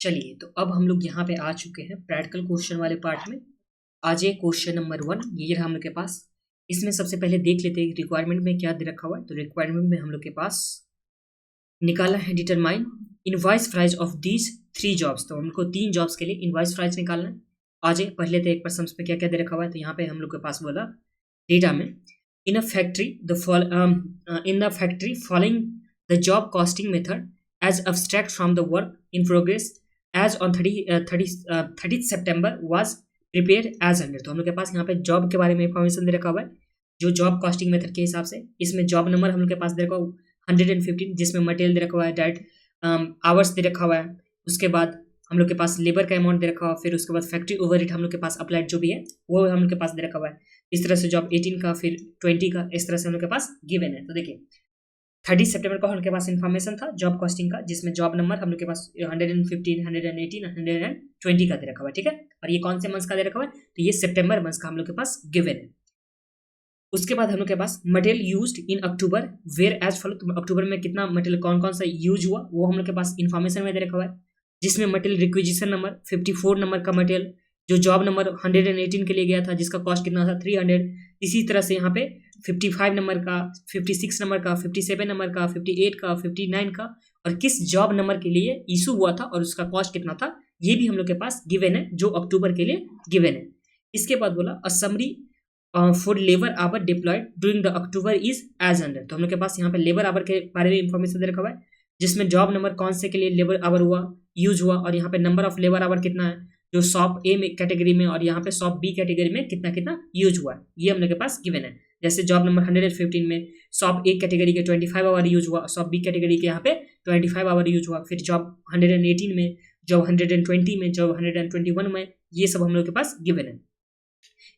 चलिए, तो अब हम लोग यहाँ पे आ चुके हैं प्रैक्टिकल क्वेश्चन वाले पार्ट में। आज ये क्वेश्चन नंबर 1 ये रहा हम लोग के पास। इसमें सबसे पहले देख लेते हैं रिक्वायरमेंट में क्या दे रखा हुआ है। तो रिक्वायरमेंट में हम लोग के पास निकाला है determine invoice price of these 3 jobs. तो हमको 3 जॉब्स के लिए इनवॉइस प्राइस निकालना है। आज पढ़ लेते हैं एक पर सम्स में क्या क्या दे रखा हुआ है। तो यहाँ पे हम लोग के पास बोला डेटा में in a factory following the job costing method as abstract from the work in progress as on 30th September was prepared as under। तो हम लोग के पास यहाँ पे जॉब के बारे में इंफॉर्मेशन दे रखा हुआ है जो जॉब कॉस्टिंग मेथड के हिसाब से। इसमें जॉब नंबर हम लोग के पास दे रखा हुआ 115, जिसमें मटेरियल दे रखा हुआ है, डायरेक्ट आवर्स दे रखा हुआ है। उसके बाद हम लोग के पास लेबर का अमाउंट दे रखा हुआ है। फिर उसके बाद फैक्ट्री ओवरहेड हम लोग के पास अप्लाइड जो भी है वो हम लोग के पास दे रखा हुआ है। इस तरह से जॉब 18 का, फिर 20 का, इस तरह से हम लोग के पास गिवन है। तो देखिए 30 सितंबर को हम लोग के पास इन्फॉर्मेशन था जॉब कॉस्टिंग का, जिसमें जॉब नंबर हम लोग के पास 115, 118, 120 का दे रखा हुआ है। ठीक है, और ये कौन से मंथ का दे रखा हुआ है? तो ये सितंबर मंथ का हम लोग के पास गिवन है। उसके बाद हम लोग के पास material used in October were as follow. तो अक्टूबर में कितना मटेरियल कौन कौन सा यूज हुआ वो हम लोग के पास इन्फॉर्मेशन में दे रखा हुआ है, जिसमें मटेरियल रिक्विजिशन नंबर 54 नंबर का मटेरियल जो जॉब नंबर 118 के लिए गया था, जिसका कॉस्ट कितना था 300। इसी तरह से यहाँ पे 55 नंबर का, 56 नंबर का, 57 नंबर का, 58 का, 59 का, और किस जॉब नंबर के लिए इशू हुआ था और उसका कॉस्ट कितना था, ये भी हम लोग के पास गिवन है जो अक्टूबर के लिए गिवन है। इसके बाद बोला a summary for labour hour deployed during the October is as under. तो हम लोग के पास यहाँ पे लेबर आवर के बारे में इंफॉर्मेशन दे रखा हुआ है, जिसमें जॉब नंबर कौन से के लिए लेबर आवर हुआ, यूज हुआ, और यहाँ पे नंबर ऑफ लेबर आवर कितना है जो शॉप ए में कैटेगरी में, और यहाँ पे शॉप बी कैटेगरी में कितना कितना यूज हुआ है, ये हम लोग के पास गिवन है। जैसे जॉब नंबर 115 में शॉप ए कैटेगरी के 25 आवर यूज हुआ, शॉप बी कैटेगरी के यहाँ पे 25 आवर यूज हुआ। फिर जॉब 118 में, जॉब 120 में, जॉब 121 में, ये सब हम लोग के पास गिवन है।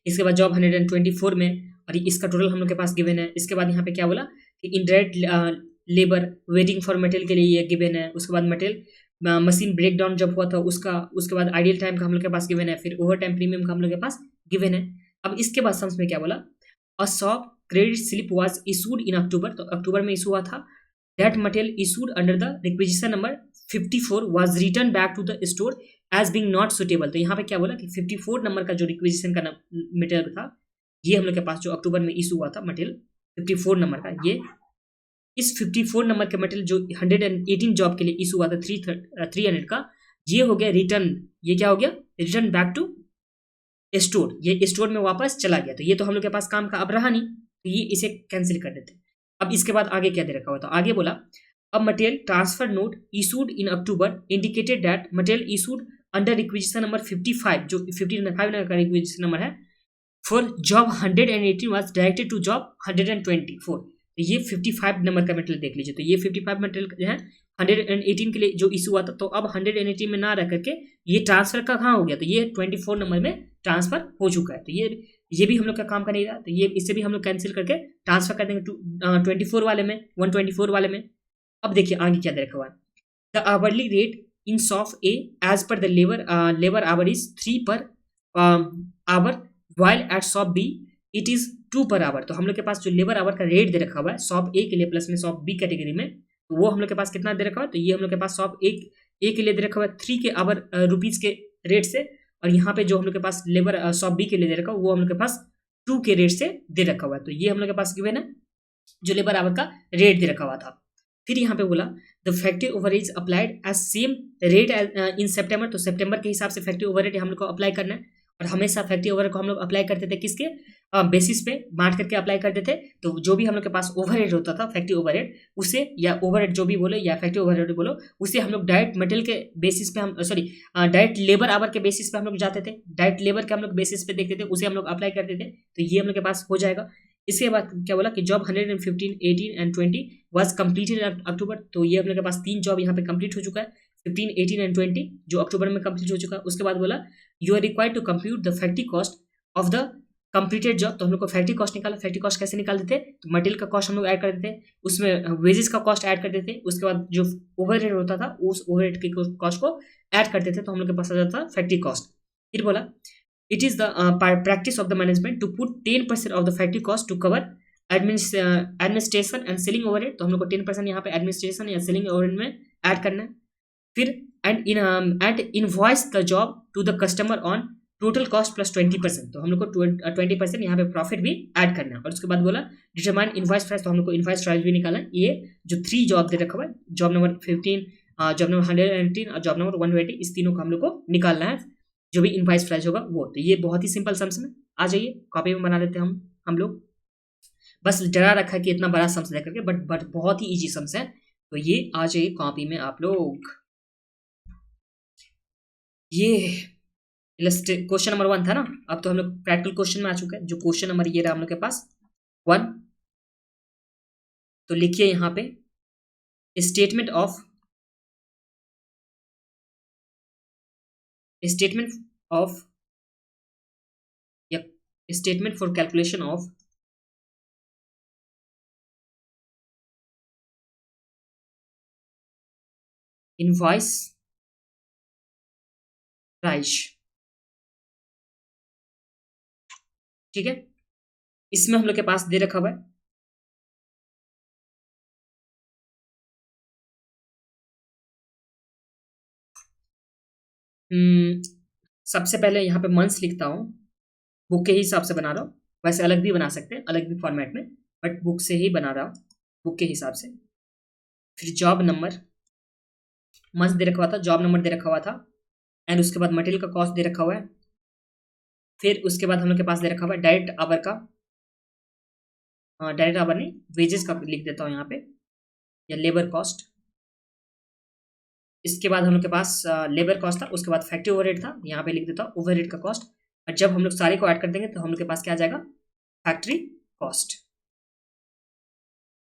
इसके बाद जॉब 124 में, और इसका टोटल हम लोग के पास गिवन है। इसके बाद यहाँ पे क्या बोला कि indirect labour waiting for material के लिए ये गिवन है। उसके बाद मटेरियल मशीन ब्रेक डाउन जब हुआ था उसका, उसके बाद आइडियल टाइम का हम लोग के पास गिवन है। फिर ओवर टाइम प्रीमियम का हम लोग के पास गिवन है। अब इसके बाद सम्स में क्या बोला a shop credit slip was issued in October. तो अक्टूबर में इशू हुआ था। That material issued under the requisition number 54 was return back to the store as being not suitable. तो यहाँ पे क्या बोला कि 54 नंबर का जो रिक्विजिशन का मटेरियल था, ये हम लोग के पास जो अक्टूबर में इशू हुआ था मटेरियल 54 नंबर का, ये इस 54 नंबर के मटेरियल जो 118 जॉब के लिए इशू हुआ था 300 का, ये हो गया रिटर्न। ये क्या हो गया? रिटर्न बैक टू स्टोर, ये स्टोर में वापस चला गया। तो ये तो हम लोग के पास काम का अब रहा नहीं, तो ये इसे कैंसिल कर देते। अब इसके बाद आगे क्या दे रखा हुआ? तो आगे बोला अब material transfer note issued in October indicated that material issued under requisition number 55, जो 55 नंबर का रिक्विजिशन नंबर है, for job 118 was directed to job 124। तो ये 55 नंबर का मटेरियल देख लीजिए। तो ये 55 मटेरियल जो है 118 के लिए जो इशू हुआ था, तो अब 118 में ना रह करके ये ट्रांसफर का कहाँ हो गया? तो ये 24 नंबर में ट्रांसफर हो चुका है। तो ये भी हम लोग का काम का नहीं रहा, तो ये इससे भी हम लोग कैंसिल करके ट्रांसफर कर देंगे 24 वाले में, 124 वाले में। अब देखिए आगे क्या दे रखा हुआ है। The hourly rate in shop A as per the labour hour is 3 per hour, while at shop B it is 2 per hour. तो हम लोग के पास जो लेबर आवर का रेट दे रखा हुआ है शॉप ए के लिए प्लस में शॉप बी कैटेगरी में, तो वो हम लोग के पास कितना दे रखा हुआ है? तो ये हम लोग के पास शॉप ए के लिए दे रखा हुआ है 3 के आवर रुपीज के रेट से, और यहाँ पे जो हम लोग के पास लेबर शॉप बी के लिए दे रखा हुआ वो हम लोग के पास 2 के रेट से दे रखा हुआ है। तो ये हम लोग के पास गिवन है जो लेबर आवर का रेट दे रखा हुआ था। फिर यहाँ पे बोला the factory overhead applied as same rate in September. तो सितंबर के हिसाब से फैक्ट्री ओवरहेड हम लोग को अप्लाई करना है, और हमेशा फैक्ट्री ओवरहेड को हम लोग अप्लाई करते थे किसके बेसिस पे बांट करके अप्लाई करते थे। तो जो भी हम लोग के पास ओवरहेड होता था फैक्ट्री ओवरहेड, उसे या ओवरहेड जो भी बोलो या फैक्ट्री ओवरहेड बोलो, उसे हम लोग डायरेक्ट मटेरियल के बेसिस पे हम डायरेक्ट लेबर आवर के बेसिस पे हम लोग जाते थे, डायरेक्ट लेबर के हम लोग बेसिस पे देखते थे, उसे हम लोग अप्लाई करते थे। तो ये हम लोग के पास हो जाएगा। इसके बाद क्या बोला कि job 115, 18 and 20 was completed in October. तो ये हम लोग के पास 3 जॉब यहाँ पे कंप्लीट हो चुका है, 15, 18 एंड 20 जो अक्टूबर में कंप्लीट हो चुका है। उसके बाद बोला you are required to compute the factory cost of the completed job. तो हम लोग को फैक्ट्री कॉस्ट निकाला। फैक्ट्री कॉस्ट कैसे निकाल देते? तो मटेरियल का कॉस्ट हम लोग ऐड कर देते, उसमें वेजेस का कॉस्ट ऐड कर देते, उसके बाद जो ओवरहेड होता था उस ओवरहेड के कॉस्ट को ऐड कर देते, तो हम लोग के पास आ जाता फैक्ट्री कॉस्ट। फिर बोला it is the practice of the management to put 10% of the factory cost to cover administration and selling overhead. तो हम लोग को 10% यहाँ पे एडमिनिस्ट्रेशन या सेलिंग ओवरहेड में ऐड करना है। फिर and invoice the job to the customer on total cost plus 20%। तो हम लोग को 20% यहाँ पे प्रॉफिट भी ऐड करना है। और उसके बाद बोला डिटरमाइन इनवॉइस प्राइस, तो हम लोग को इनवॉइस प्राइस भी निकालना है। ये जो 3 जॉब दे रखा हुआ है, जॉब नंबर 15, जॉब नंबर 118 और जॉब नंबर 120, इस तीनों को हम लोग को निकालना है, जो भी इनवॉइस प्राइस होगा वो। तो ये बहुत ही सिंपल सम्स में आ जाइए, कॉपी में बना लेते हैं हम लोग। बस डरा रखा है कि इतना बड़ा सम्स दे करके, बट बहुत ही इजी सम्स है। तो ये आ जाइए कॉपी में आप लोग। ये क्वेश्चन नंबर 1 था ना, अब तो हम लोग प्रैक्टिकल क्वेश्चन में आ चुके हैं। जो क्वेश्चन नंबर ये रहा हम लोग के पास 1, तो लिखिए यहाँ पे statement for calculation of invoice price. ठीक है, इसमें हम लोग के पास दे रखा हुआ है सबसे पहले यहाँ पे मंथ्स लिखता हूँ, बुक के हिसाब से बना रहा हूँ। वैसे अलग भी बना सकते हैं, अलग भी फॉर्मेट में, बट बुक से ही बना रहा हूँ, बुक के हिसाब से। फिर जॉब नंबर, मंथ दे रखा हुआ था, जॉब नंबर दे रखा हुआ था, एंड उसके बाद मटेरियल का कॉस्ट दे रखा हुआ है। फिर उसके बाद हम लोग के पास दे रखा हुआ है डायरेक्ट आवर का, डायरेक्ट आवर नहीं, वेजेस का लिख देता हूँ यहाँ पे, या लेबर कॉस्ट। इसके बाद हम लोग के पास लेबर कॉस्ट था, उसके बाद फैक्ट्री ओवरहेड था, यहाँ पे लिख देता हूँ ओवरहेड का कॉस्ट। और जब हम लोग सारे को ऐड कर देंगे तो हम लोग के पास क्या आ जाएगा, फैक्ट्री कॉस्ट।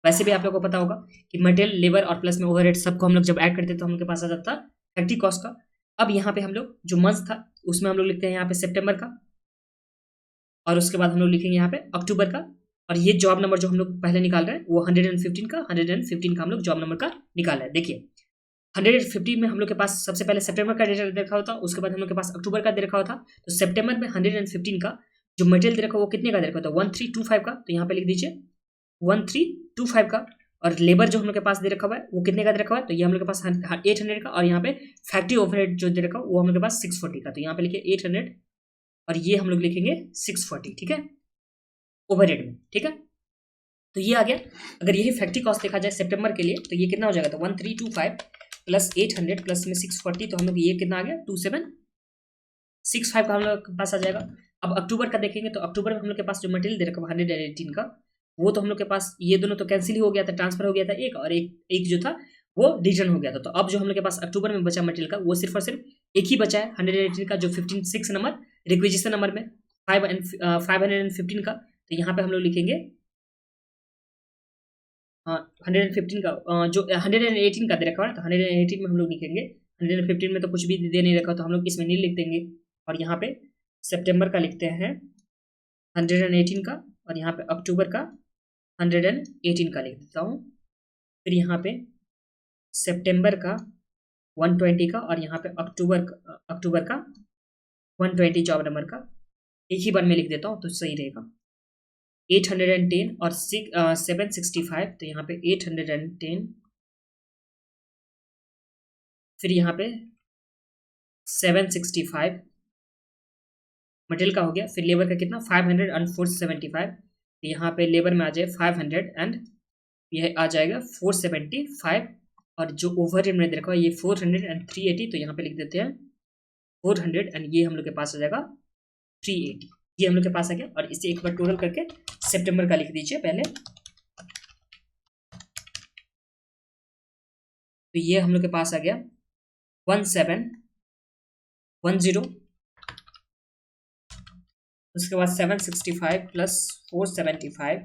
वैसे भी आप लोगों को पता होगा कि मटेरियल, लेबर और प्लस में ओवरहेड सबको हम लोग जब ऐड करते हैं तो हम लोग के पास आ जाता है फैक्ट्री कॉस्ट का। अब यहाँ पे हम लोग जो मंथ था उसमें हम लोग लिखते हैं यहाँ पे सितंबर का, और उसके बाद हम लोग लिखेंगे यहाँ पे अक्टूबर का। और ये जॉब नंबर जो हम लोग पहले निकाल रहे हैं वो 115 का हम लोग जॉब नंबर का निकाला है। देखिए 150 में हम लोग के पास सबसे पहले सितंबर का डेटा दे रखा होता, उसके बाद हम लोग के पास अक्टूबर का दे रखा होता। तो सितंबर में 115 का जो मटेरियल दे रखा वो कितने का दे रखा होता, 1325 का। तो यहाँ पे लिख दीजिए 1325 का। और लेबर जो हम लोग के पास दे रखा हुआ है वो कितने का दे रखा हुआ है, तो ये हम लोग के पास 800 का। और यहाँ पे फैक्ट्री ओवरहेड जो दे रखा वो हम लोग के पास 640 का। तो यहाँ पे लिखिए 800 और ये हम लोग लिखेंगे 640, ठीक है, ओवरहेड में। ठीक है, तो ये आ गया। अगर यही फैक्ट्री कॉस्ट देखा जाए सितंबर के लिए तो ये कितना हो जाएगा, तो 1325 प्लस 800 प्लस में 640, तो हम लोग ये कितना आ गया 2765 का हम लोग के पास आ जाएगा। अब अक्टूबर का देखेंगे तो अक्टूबर में हम लोग के पास जो मटेरियल दे रखा 118 का, वो तो हम लोग के पास ये दोनों तो कैंसिल ही हो गया था, ट्रांसफर हो गया था एक, और एक जो था वो रिटर्न हो गया था। तो अब जो हम लोग के पास अक्टूबर में बचा मटेरियल का वो सिर्फ और सिर्फ एक ही बचा है 118 का, जो 56 नंबर रिक्विजिशन नंबर में 515 का। तो यहाँ पे हम लोग लिखेंगे 115 का, जो 118 का दे रखा है तो 118 में हम लोग लिखेंगे। 115 में तो कुछ भी दे नहीं रखा तो हम लोग इसमें नहीं लिख देंगे। और यहाँ पे सितंबर का लिखते हैं 118 का, और यहाँ पे अक्टूबर का 118 का लिख देता हूँ। फिर यहाँ पे सितंबर का 120 का, और यहाँ पे अक्टूबर का 120 जॉब नंबर का एक ही बार में लिख देता हूँ तो सही रहेगा। 810 और 765, तो यहाँ पे 810, फिर यहाँ पे 765 मटेरियल का हो गया। फिर लेबर का कितना 500 और 475, तो यहाँ पे लेबर में आ जाए 500 एंड यह आ जाएगा 475, और जो ओवरहेड में दे रखा है ये 400 एंड 380, तो यहाँ पे लिख देते हैं 400 एंड ये हम लोग के पास आ जाएगा 380, ये हम लोग के पास आ गया। और इसे एक बार टोटल करके सितंबर का लिख दीजिए पहले, तो ये हम लोग के पास आ गया 1710, उसके बाद 765 प्लस 475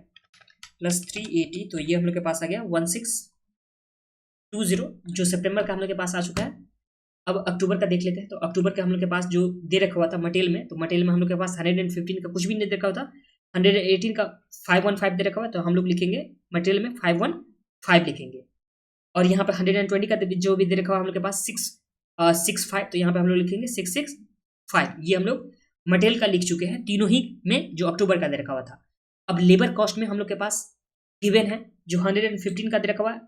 प्लस 380, तो ये हम लोग के पास आ गया 1620, जो सितंबर का हम लोग के पास आ चुका है। अब अक्टूबर का देख लेते हैं। तो अक्टूबर का हम लोग के पास जो दे रखा हुआ था मटेरियल में, तो मटेरियल में हम लोग के पास 115 का कुछ भी नहीं दे रखा हुआ था, 118 का 515 दे रखा हुआ है, तो हम लोग लिखेंगे मटेरियल में 515 लिखेंगे। और यहाँ पे 120 का जो भी दे रखा हुआ हम लोग के पास 665, तो यहाँ पे हम लोग लिखेंगे 665। ये हम लोग मटेरियल का लिख चुके हैं तीनों ही में जो अक्टूबर का दे रखा हुआ था। अब लेबर कॉस्ट में हम लोग के पास गिवन है जो 115 का दे रखा हुआ है,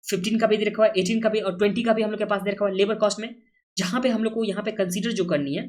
15 का भी दे रखा हुआ है, 18 का भी और 20 का भी हम लोग के पास दे रखा हुआ है लेबर कॉस्ट में। जहां पे हम लोग को यहाँ पे कंसीडर जो करनी है,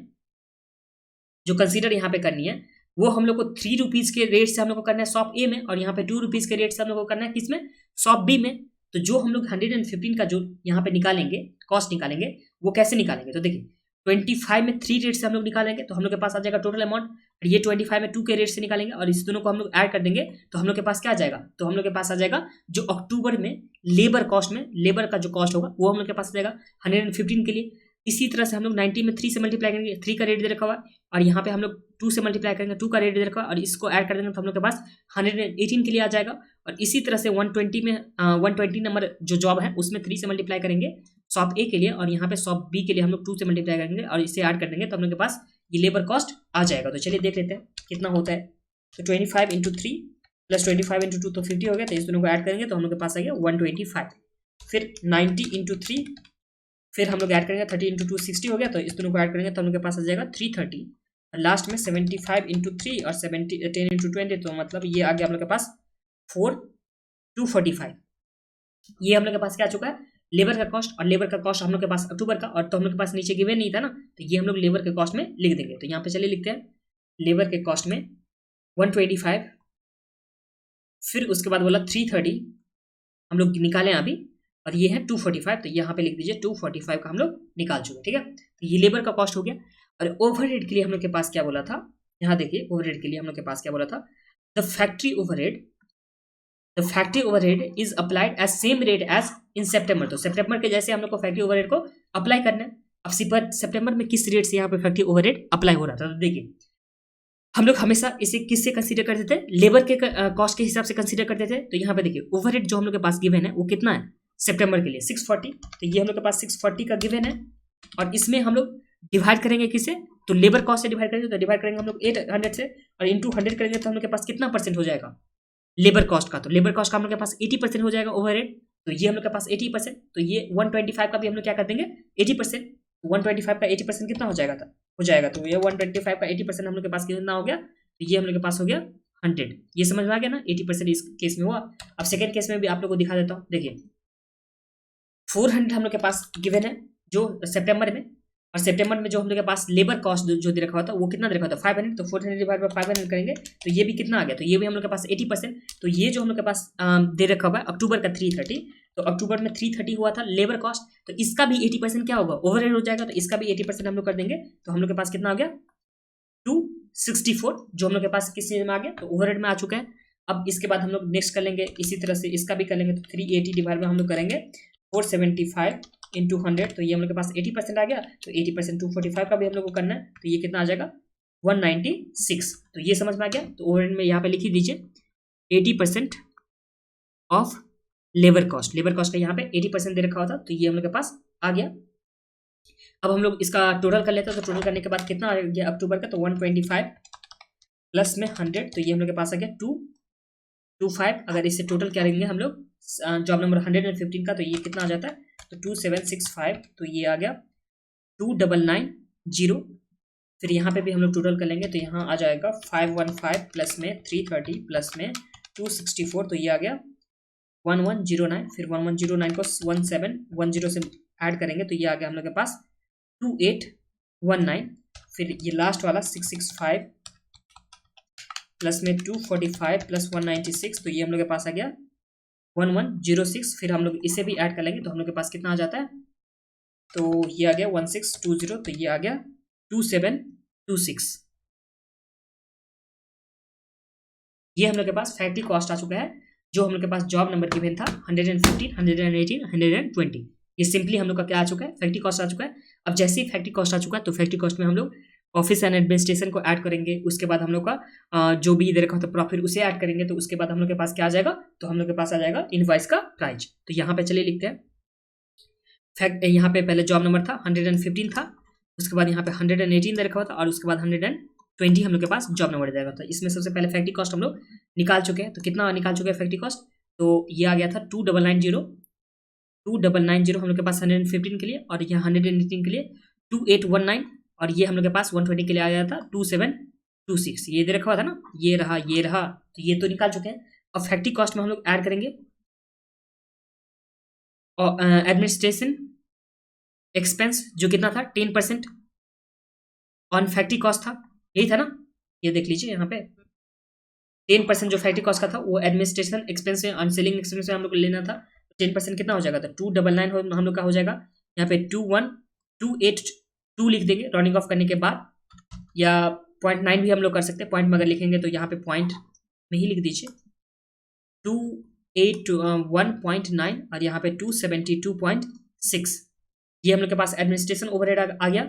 जो कंसीडर यहाँ पे करनी है वो हम लोग को 3 रुपीज के रेट से हम लोग को करना है शॉप ए में, और यहाँ पे 2 रुपीज के रेट से हम लोग को करना है किसमें, शॉप बी में। तो जो हम लोग 115 का जो यहाँ पे निकालेंगे, कॉस्ट निकालेंगे, वो कैसे निकालेंगे, तो देखिए 25 में 3 रेट से हम लोग निकालेंगे तो हम लोग के पास आ जाएगा टोटल अमाउंट, और ये 25 में 2 के रेट से निकालेंगे और इस दोनों को हम लोग ऐड कर देंगे तो हम लोग के पास क्या आ जाएगा, तो हम लोग के पास आ जाएगा जो अक्टूबर में लेबर कॉस्ट में, लेबर का जो कॉस्ट होगा वो हम लोग के पास आ जाएगा 115 के लिए। इसी तरह से हम लोग 90 में 3 से मल्टीप्लाई करेंगे, 3 का रेट दे रखा हुआ है, और यहाँ पे हम लोग 2 से मल्टीप्लाई करेंगे, 2 का रेट दे रखा है, और इसको ऐड कर देंगे तो हम लोग के पास 118 के लिए आ जाएगा। और इसी तरह से 120 में 120 नंबर जो जॉब है उसमें 3 से मल्टीप्लाई करेंगे शॉप ए के लिए, और यहाँ पे शॉप बी के लिए हम लोग 2 से मल्टीप्लाई करेंगे और इसे ऐड कर देंगे तो हम लोग के पास ये लेबर कॉस्ट आ जाएगा। तो चलिए देख लेते हैं कितना होता है। तो 25 इंटू 3 प्लस 25 इंटू 2 तो 50 हो गया, तो इस दोनों को ऐड करेंगे तो हम लोग के पास आ गया 125। फिर 90 इंटू 3, फिर हम लोग ऐड करेंगे 30 इंटू 2 60 हो गया, तो इस दोनों को ऐड करेंगे तो हम लोग के पास आ जाएगा 330। और लास्ट में 75 इंटू 3 और 10 इंटू 20, तो मतलब ये आ गया हम लोग के पास 245। ये हम लोग के पास क्या आ चुका है, लेबर का कॉस्ट। और लेबर का कॉस्ट हम लोग के पास अक्टूबर का, और तो हम लोग के पास नीचे गिवन नहीं था ना, तो ये हम लोग लेबर के कॉस्ट में लिख देंगे। तो यहाँ पे चलिए लिखते हैं लेबर के कॉस्ट में 125, फिर उसके बाद बोला 330 हम लोग निकालें अभी, और ये है 245, तो यहाँ पे लिख दीजिए 245 का हम लोग निकाल चुके, ठीक है। तो ये लेबर का कॉस्ट हो गया। और ओवरहेड के लिए हम लोग के पास क्या बोला था, यहाँ देखिए ओवरहेड के लिए हम लोग के पास क्या बोला था, the factory overhead is applied as same rate as in September. तो सेप्टेम्बर के जैसे हम लोग को फैक्ट्री ओवरहेड को अप्लाई करना है। अब सितंबर में किस रेट से यहाँ पे फैक्ट्री ओवरहेड अप्लाई हो रहा था, तो देखिए हम लोग हमेशा इसे किससे कंसीडर करते थे, लेबर के कॉस्ट के हिसाब से कंसीडर करते थे। तो यहाँ पे देखिए ओवरहेड जो हम लोग के पास गिवन है वो कितना है सितंबर के लिए 640, तो ये हम लोग के पास 640 का गिवन है। और इसमें हम लोग डिवाइड करेंगे किसे, तो लेबर कॉस्ट से डिवाइड करेंगे, तो डिवाइड करेंगे हम लोग 800 से, और इंटू 100 करेंगे तो हम लोग के पास कितना परसेंट हो जाएगा लेबर कॉस्ट का, तो लेबर कॉस्ट का हम लोग के पास 80% हो जाएगा ओवरहेड। तो ये हम लोग के पास 80%, तो ये 125 का भी हम लोग क्या कर देंगे 80%। 125 का 80% कितना हो जाएगा था, हो जाएगा, तो ये 125 का 80% हम लोग के पास कितना हो गया, तो ये हम लोग के पास हो गया 100। ये समझ में आ गया ना, 80% इस केस में हुआ। अब सेकेंड केस में भी आप लोग को दिखा देता हूँ, देखिए 400 हम लोग के पास गिवन है जो सितंबर में, और सितंबर में जो हम लोग के पास लेबर कॉस्ट जो दे रखा हुआ था वो कितना दे रखा था 500, तो 400 डिवाइड बाय 500 करेंगे तो ये भी कितना आ गया, तो ये भी हम लोग के पास 80%। तो ये जो हम लोग के पास दे रखा हुआ है अक्टूबर का 330, तो अक्टूबर में 330 हुआ था लेबर कॉस्ट, तो इसका भी 80% क्या होगा ओवरहेड हो जाएगा, तो इसका भी 80% हम लोग कर देंगे, तो हम लोग के पास कितना हो गया 264 जो हम लोग के पास किस चीज में आ गया, तो ओवरहेड में आ चुका है। अब इसके बाद हम लोग नेक्स्ट कर लेंगे इसी तरह से इसका भी कर लेंगे, तो 380 डिवाइड में हम लोग करेंगे 475 इंटू 100, तो ये हम लोग के पास 80% आ गया, तो 80% 245 का भी हम लोग को करना है, तो ये कितना आ जाएगा 196। तो ये समझ में आ गया। तो ओवरहेड में यहाँ पे लिख ही दीजिए 80% of labour cost, labour cost का यहाँ पे 80% दे रखा होता, तो ये हम लोग के पास आ गया। अब हम लोग इसका टोटल कर लेते हैं, तो टोटल करने के बाद कितना आ गया अक्टूबर का, तो 125 प्लस में 100, तो ये हम लोग के पास आ गया 225। अगर इससे टोटल क्या लेंगे हम लोग जॉब नंबर 115 का, तो ये कितना आ जाता है, तो 2765, तो ये आ गया 2990। फिर यहाँ पे भी हम लोग टोटल कर लेंगे, तो यहाँ आ जाएगा 515 प्लस में 330 प्लस में 264, तो ये आ गया 1109। फिर 1109 को 1710 से ऐड करेंगे तो ये आ गया हम लोग के पास 2819। फिर ये लास्ट वाला 665 प्लस में 245 प्लस 196, तो ये हम लोग के पास आ गया 1106। फिर हम लोग इसे भी ऐड कर लेंगे तो हम लोग के पास कितना आ जाता है, तो ये आ गया 1620, तो ये आ गया 2726। ये हम लोग के पास फैक्ट्री कॉस्ट आ चुका है जो हम लोग के पास जॉब नंबर गिवन था 115, 118, 120। ये सिंपली हम लोग का क्या आ चुका है फैक्ट्री कॉस्ट आ चुका है। अब जैसे ही फैक्ट्री कॉस्ट आ चुका है तो फैक्ट्री कॉस्ट में हम लोग ऑफिस एंड एडमिनिस्ट्रेशन को ऐड करेंगे, उसके बाद हम लोग का जो भी इधर रखा था प्रॉफिट उसे ऐड करेंगे, तो उसके बाद हम लोग के पास क्या आ जाएगा, तो हम लोग के पास आ जाएगा इनवॉइस का प्राइस। तो यहाँ पे चलिए लिखते हैं फैक्ट, यहाँ पे पहले जॉब नंबर था 115 था, उसके बाद यहाँ पे 118 दे रखा हुआ था, और उसके बाद 120 हम लोग के पास जॉब नंबर देगा था। इसमें सबसे पहले फैक्ट्री कॉस्ट हम लोग निकाल चुके हैं, तो कितना निकाल चुके हैं फैक्ट्री कॉस्ट, तो ये आ गया था 2990 हम लोग के पास 115 के लिए, और यहाँ 118 के लिए 2819, और ये हम लोग के पास 120 के लिए आ गया था 2726। ये दे रखा हुआ था ना, ये रहा ये रहा, तो ये तो निकाल चुके हैं। अब फैक्ट्री कॉस्ट में हम लोग ऐड करेंगे और एडमिनिस्ट्रेशन एक्सपेंस जो कितना था 10% ऑन फैक्ट्री कॉस्ट था, यही था ना, ये देख लीजिए यहाँ पे 10% जो फैक्ट्री कॉस्ट का था वो एडमिनिस्ट्रेशन एक्सपेंस में ऑन सेलिंग एक्सपेंस में हम लोग को लेना था। 10% कितना हो जाएगा, तो 299 हम लोग का हो जाएगा। यहाँ पे 21282 लिख देंगे राउंडिंग ऑफ करने के बाद, या 0.9 भी हम लोग कर सकते हैं। पॉइंट में अगर लिखेंगे तो यहाँ पे पॉइंट में ही लिख दीजिए 281.9 और यहाँ पे 272.6, ये हम लोग के पास एडमिनिस्ट्रेशन ओवरहेड आ गया।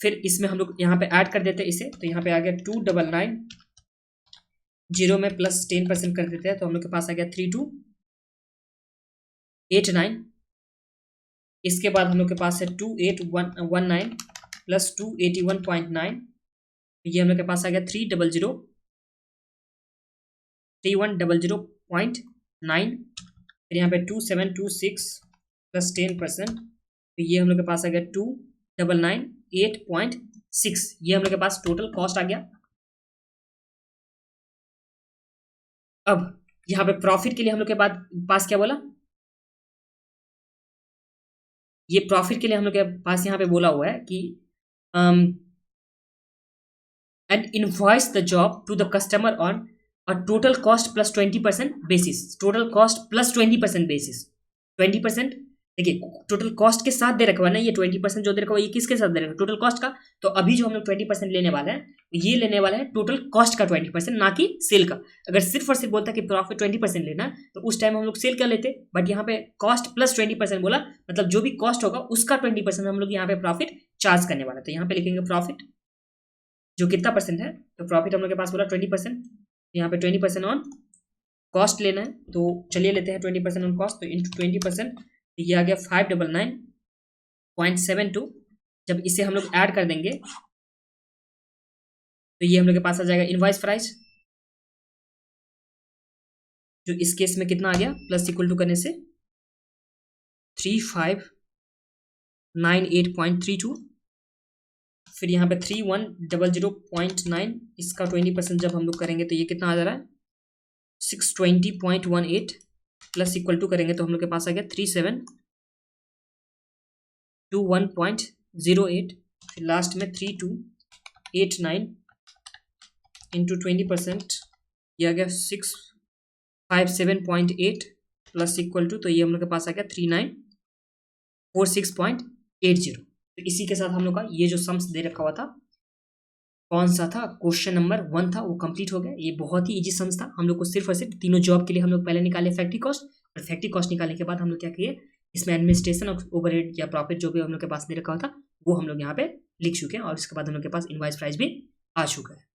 फिर इसमें हम लोग यहाँ पे ऐड कर देते हैं इसे, तो यहाँ पे आ गया 2990 में प्लस 10% कर देते हैं, तो हम लोग के पास आ गया 3289। इसके बाद हम लोग के पास है 2819 प्लस 281.9, ये हम लोग के पास आ गया 3100.9। फिर यहाँ पे 2726 प्लस 10%, तो ये हम लोग के पास आ गया 2998.6, ये हम लोग के पास टोटल कॉस्ट आ गया। अब यहाँ पे प्रॉफिट के लिए हम लोग के पास क्या बोला, ये प्रॉफिट के लिए हम लोग के पास यहाँ पे बोला हुआ है कि and invoice the job to the customer on a total cost plus 20% basis. Total cost plus 20% basis, 20% देखिए टोटल कॉस्ट के साथ दे रखा हुआ ना, ये 20% जो दे रखा हुआ ये किसके साथ दे रखा है, टोटल कॉस्ट का। तो अभी जो हम लोग 20% लेने वाले हैं, ये लेने वाला है टोटल कॉस्ट का 20%, ना कि सेल का। अगर सिर्फ और सिर्फ बोलता कि प्रॉफिट 20% लेना तो उस टाइम हम लोग सेल कर लेते, बट यहाँ पे कॉस्ट प्लस 20% बोला, मतलब जो भी कॉस्ट होगा उसका 20% हम लोग यहाँ पे प्रॉफिट चार्ज करने वाला है। तो यहाँ पे लिखेंगे प्रॉफिट जो कितना परसेंट है, तो प्रॉफिट हम लोग के पास बोला 20%, यहाँ पे 20% ऑन कॉस्ट लेना है, तो चलिए लेते हैं 20% ऑन कॉस्ट, तो इंटू 20%, ये आ गया 599.72। जब इसे हम लोग ऐड कर देंगे तो ये हम लोग के पास आ जाएगा इनवॉइस प्राइस, जो इस केस में कितना आ गया, प्लस इक्वल टू करने से 3598.32। फिर यहाँ पे 3100.9, इसका 20% जब हम लोग करेंगे तो ये कितना आ जा रहा है 620.18, प्लस इक्वल टू करेंगे तो हम लोग के पास आ गया 3721.08। फिर लास्ट में 3289 इंटू 20%, ये आ गया 657.8 प्लस इक्वल टू, तो ये हम लोग के पास आ गया 3946.80। तो इसी के साथ हम लोग का ये जो सम्स दे रखा हुआ था, कौन सा था, क्वेश्चन नंबर 1 था, वो कंप्लीट हो गया। ये बहुत ही इजी सम्स था। हम लोग को सिर्फ और सिर्फ तीनों जॉब के लिए हम लोग पहले निकाले फैक्ट्री कॉस्ट, और फैक्ट्री कॉस्ट निकालने के बाद हम लोग क्या किए, इसमें एडमिनिस्ट्रेशन और ओवरहेड या प्रॉफिट जो भी हम लोग के पास दे रखा हुआ था वो हम लोग यहाँ पे लिख चुके हैं, और इसके बाद हम लोग के पास इनवॉइस प्राइस भी आ चुका है।